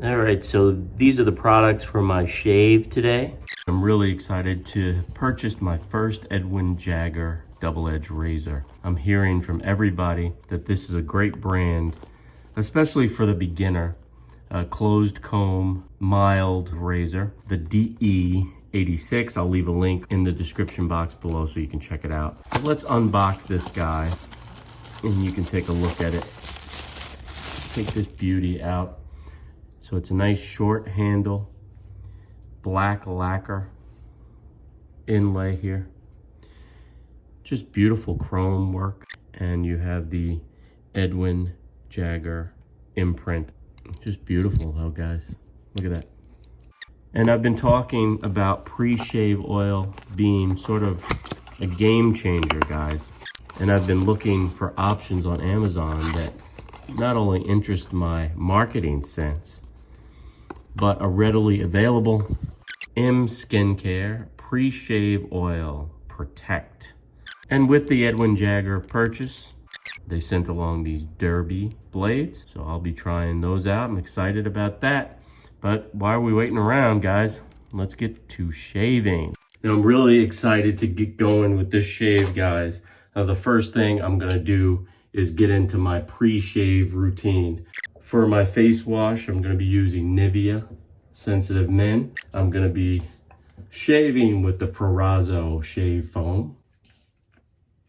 All right, so these are the products for my shave today. I'm really excited to have purchased my first Edwin Jagger double-edged razor. I'm hearing from everybody that this is a great brand, especially for the beginner. A closed comb, mild razor. The DE86, I'll leave a link in the description box below so you can check it out. But let's unbox this guy and you can take a look at it. Take this beauty out. So it's a nice short handle, black lacquer inlay here. Just beautiful chrome work. And you have the Edwin Jagger imprint. Just beautiful though, guys. Look at that. And I've been talking about pre-shave oil being sort of a game changer, guys. And I've been looking for options on Amazon that not only interest my marketing sense, but are readily available. M Skincare Pre-Shave Oil Protect. And with the Edwin Jagger purchase, they sent along these Derby blades. So I'll be trying those out. I'm excited about that. But why are we waiting around, guys? Let's get to shaving. Now, I'm really excited to get going with this shave, guys. Now, the first thing I'm gonna do is get into my pre-shave routine. For my face wash, I'm gonna be using Nivea Sensitive Men. I'm gonna be shaving with the PassThroughs shave foam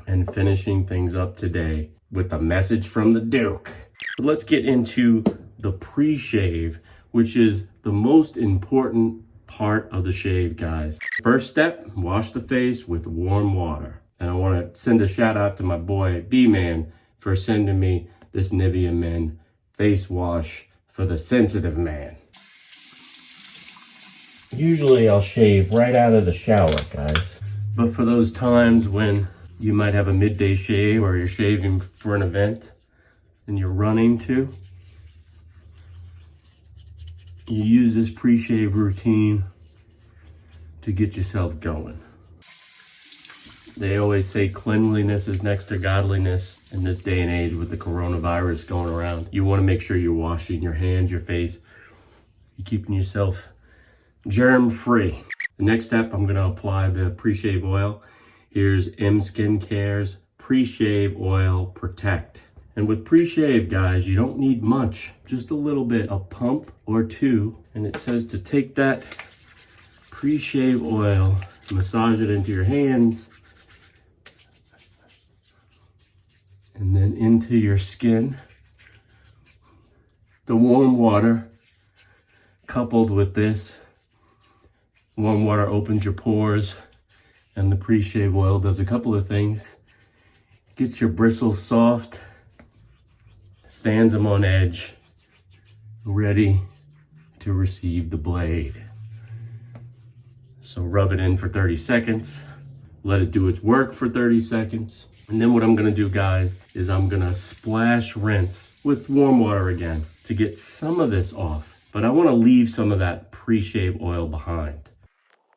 and finishing things up today with a message from the Duke. But let's get into the pre-shave, which is the most important part of the shave, guys. First step, wash the face with warm water. And I wanna send a shout out to my boy B-Man for sending me this Nivea Men face wash for the sensitive man. Usually I'll shave right out of the shower, guys. But for those times when you might have a midday shave or you're shaving for an event and you're running to, you use this pre-shave routine to get yourself going. They always say cleanliness is next to godliness in this day and age with the coronavirus going around. You want to make sure you're washing your hands, your face. You're keeping yourself germ-free. The next step, I'm going to apply the pre-shave oil. Here's M Skincare's Pre-Shave Oil Protect. And with pre-shave, guys, you don't need much. Just a little bit, a pump or two. And it says to take that pre-shave oil, massage it into your hands, and then into your skin. The warm water coupled with this, warm water opens your pores, and the pre-shave oil does a couple of things. Gets your bristles soft, stands them on edge, ready to receive the blade. So rub it in for 30 seconds, let it do its work for 30 seconds. And then what I'm gonna do, guys, is I'm gonna splash rinse with warm water again to get some of this off. But I wanna leave some of that pre-shave oil behind.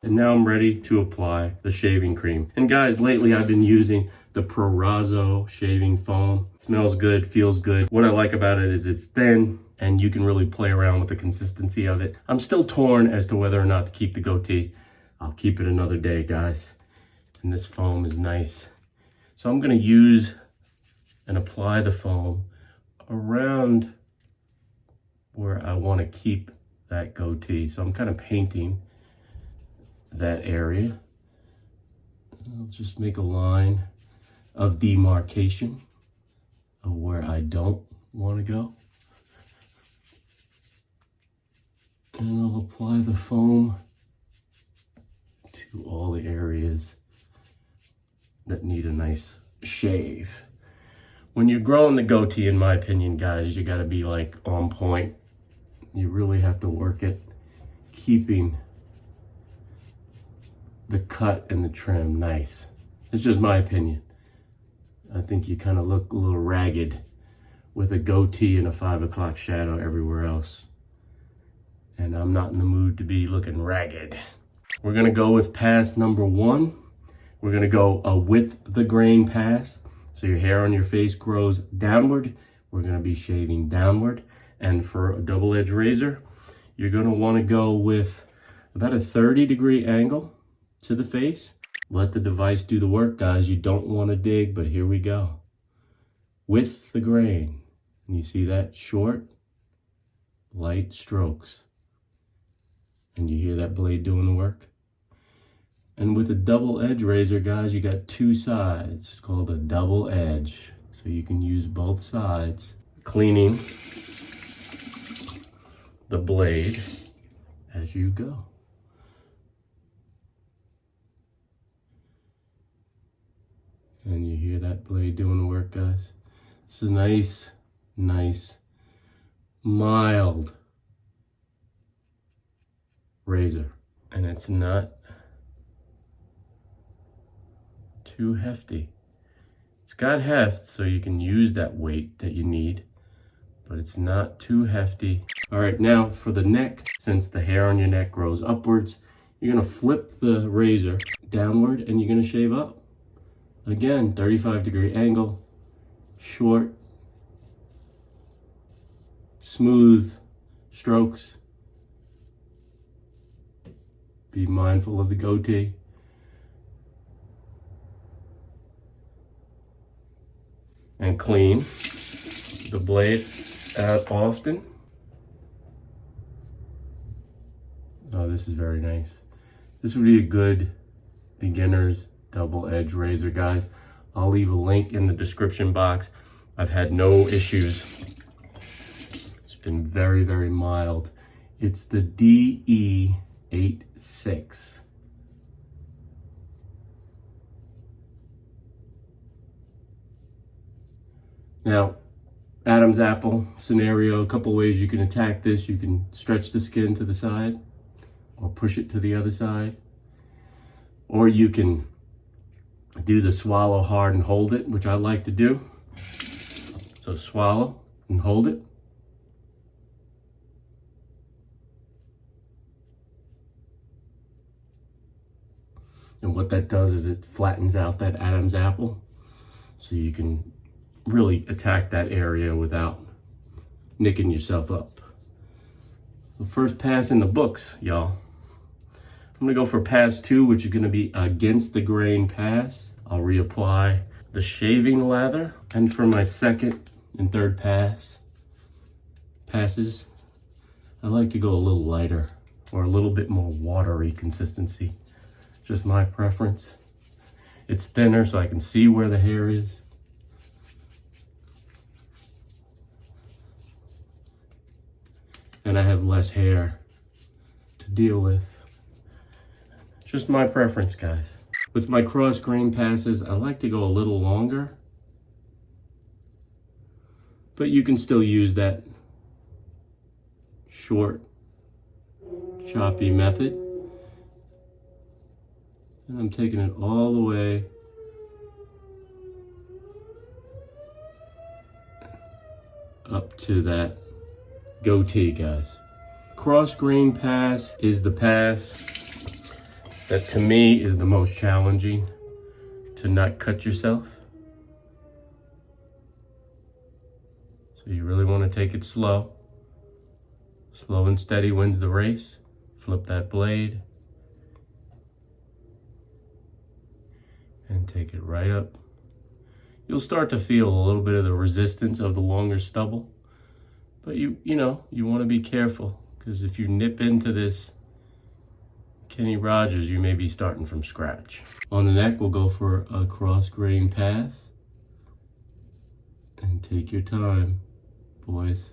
And now I'm ready to apply the shaving cream. And guys, lately I've been using the PassThroughs shaving foam. It smells good, feels good. What I like about it is it's thin and you can really play around with the consistency of it. I'm still torn as to whether or not to keep the goatee. I'll keep it another day, guys. And this foam is nice. So I'm gonna use and apply the foam around where I wanna keep that goatee. So I'm kind of painting that area. I'll just make a line of demarcation of where I don't wanna go. And I'll apply the foam to all the areas that need a nice shave. When you're growing the goatee, in my opinion, guys, you gotta be like on point. You really have to work it, keeping the cut and the trim nice. It's just my opinion. I think you kind of look a little ragged with a goatee and a 5 o'clock shadow everywhere else. And I'm not in the mood to be looking ragged. We're gonna go with pass number 1. We're gonna go a with the grain pass. So your hair on your face grows downward. We're gonna be shaving downward. And for a double-edged razor, you're gonna wanna go with about a 30-degree angle to the face. Let the device do the work, guys. You don't wanna dig, but here we go. With the grain. And you see that? Short, light strokes. And you hear that blade doing the work? And with a double edge razor, guys, you got two sides. It's called a double edge. So you can use both sides. Cleaning the blade as you go. And you hear that blade doing the work, guys. It's a nice, mild razor. And it's not too hefty. It's got heft, so you can use that weight that you need, but it's not too hefty. All right, now for the neck, since the hair on your neck grows upwards, you're gonna flip the razor downward and you're gonna shave up. Again, 35-degree angle, short, smooth strokes. Be mindful of the goatee. And clean the blade out often. Oh, this is very nice. This would be a good beginner's double edge razor, guys. I'll leave a link in the description box. I've had no issues. It's been very, very mild. It's the DE86. Now, Adam's apple scenario, a couple ways you can attack this. You can stretch the skin to the side or push it to the other side. Or you can do the swallow hard and hold it, which I like to do. So swallow and hold it. And what that does is it flattens out that Adam's apple. So you can really attack that area without nicking yourself up. The first pass in the books, y'all. I'm gonna go for pass 2, which is gonna be against the grain pass. I'll reapply the shaving lather. And for my second and third passes, I like to go a little lighter or a little bit more watery consistency. Just my preference. It's thinner so I can see where the hair is. And I have less hair to deal with. Just my preference, guys. With my cross grain passes, I like to go a little longer, but you can still use that short, choppy method. And I'm taking it all the way up to that goatee, guys. Cross grain pass is the pass that to me is the most challenging to not cut yourself. So you really want to take it slow. Slow and steady wins the race. Flip that blade and take it right up. You'll start to feel a little bit of the resistance of the longer stubble. But you want to be careful, because if you nip into this Kenny Rogers, you may be starting from scratch. On the neck, we'll go for a cross grain pass. And take your time, boys.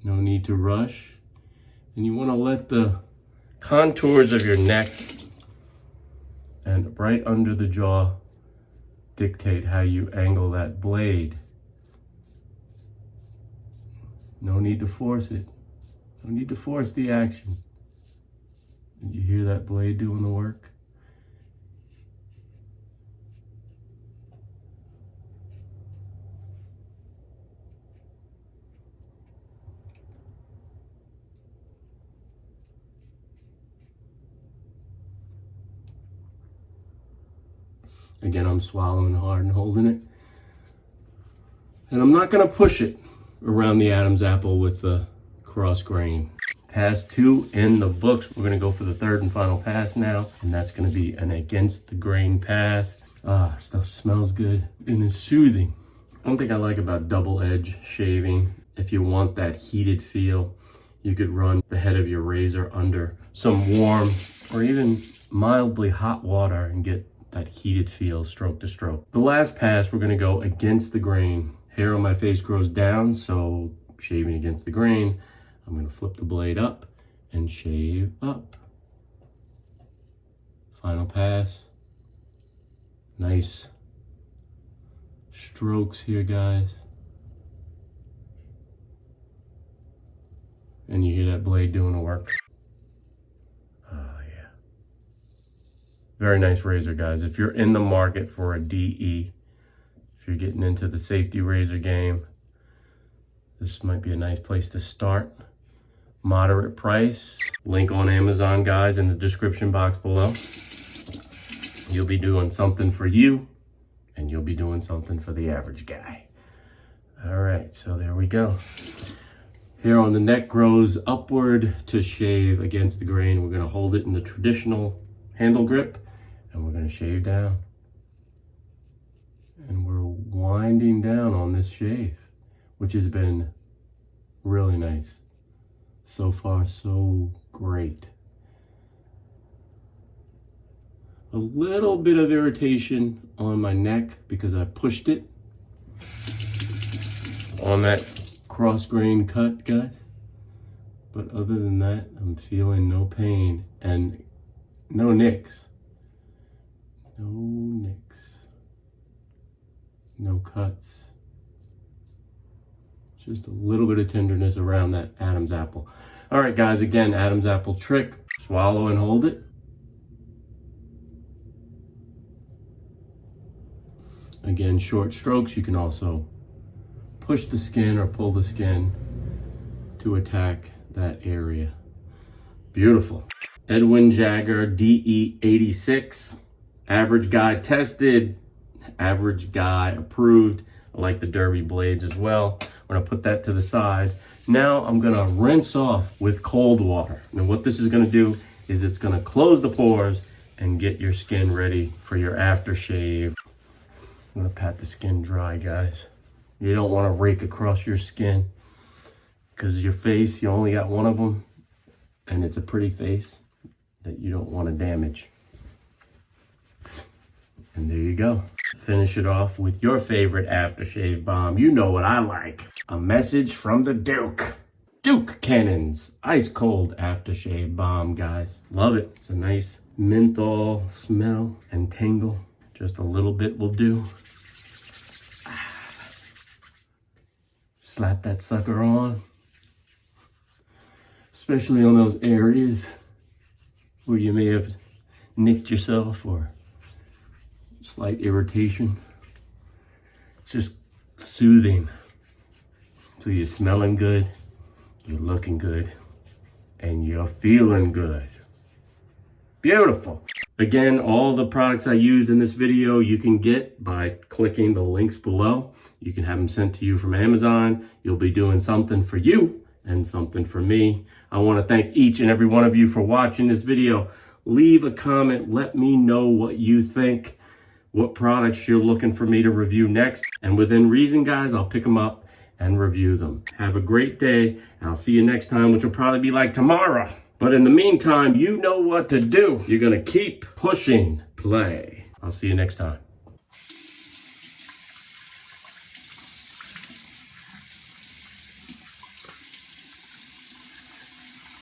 No need to rush. And you want to let the contours of your neck and right under the jaw dictate how you angle that blade. No need to force it. No need to force the action. And you hear that blade doing the work? Again, I'm swallowing hard and holding it. And I'm not gonna push it. around the Adam's apple with the cross grain. Pass 2 in the books. We're gonna go for the third and final pass now, and that's gonna be an against the grain pass. Stuff smells good and is soothing. One thing I like about double edge shaving, if you want that heated feel, you could run the head of your razor under some warm or even mildly hot water and get that heated feel stroke to stroke. The last pass, we're gonna go against the grain. Hair on my face grows down, so shaving against the grain, I'm gonna flip the blade up and shave up. Final pass. Nice strokes here, guys. And you hear that blade doing the work. Oh yeah. Very nice razor, guys. If you're in the market for a DE, if you're getting into the safety razor game, this might be a nice place to start. Moderate price. Link on Amazon, guys, in the description box below. You'll be doing something for you, and you'll be doing something for the average guy. All right, so there we go. Hair on the neck grows upward to shave against the grain. We're gonna hold it in the traditional handle grip, and we're gonna shave down. And we're winding down on this shave, which has been really nice. So far, so great. A little bit of irritation on my neck because I pushed it on that cross grain cut, guys. But other than that, I'm feeling no pain and no nicks. No nicks. No cuts. Just a little bit of tenderness around that Adam's apple. All right, guys, again, Adam's apple trick. Swallow and hold it. Again, short strokes. You can also push the skin or pull the skin to attack that area. Beautiful. Edwin Jagger DE86. Average guy tested. Average guy approved. I like the derby blades as well. I'm gonna put that to the side. Now I'm gonna rinse off with cold water. And what this is gonna do is it's gonna close the pores and get your skin ready for your aftershave. I'm gonna pat the skin dry, guys. You don't wanna rake across your skin because your face, you only got one of them, and it's a pretty face that you don't wanna damage. And there you go. Finish it off with your favorite aftershave bomb. You know what I like. A message from the Duke. Duke Cannon's ice cold aftershave bomb, guys. Love it. It's a nice menthol smell and tingle. Just a little bit will do. Slap that sucker on. Especially on those areas where you may have nicked yourself or slight irritation. It's just soothing. So you're smelling good, you're looking good, and you're feeling good. Beautiful. Again, all the products I used in this video you can get by clicking the links below. You can have them sent to you from Amazon. You'll be doing something for you and something for me. I want to thank each and every one of you for watching this video. Leave a comment. Let me know what you think, what products you're looking for me to review next. And within reason, guys, I'll pick them up and review them. Have a great day, and I'll see you next time, which will probably be like tomorrow. But in the meantime, you know what to do. You're gonna keep pushing play. I'll see you next time.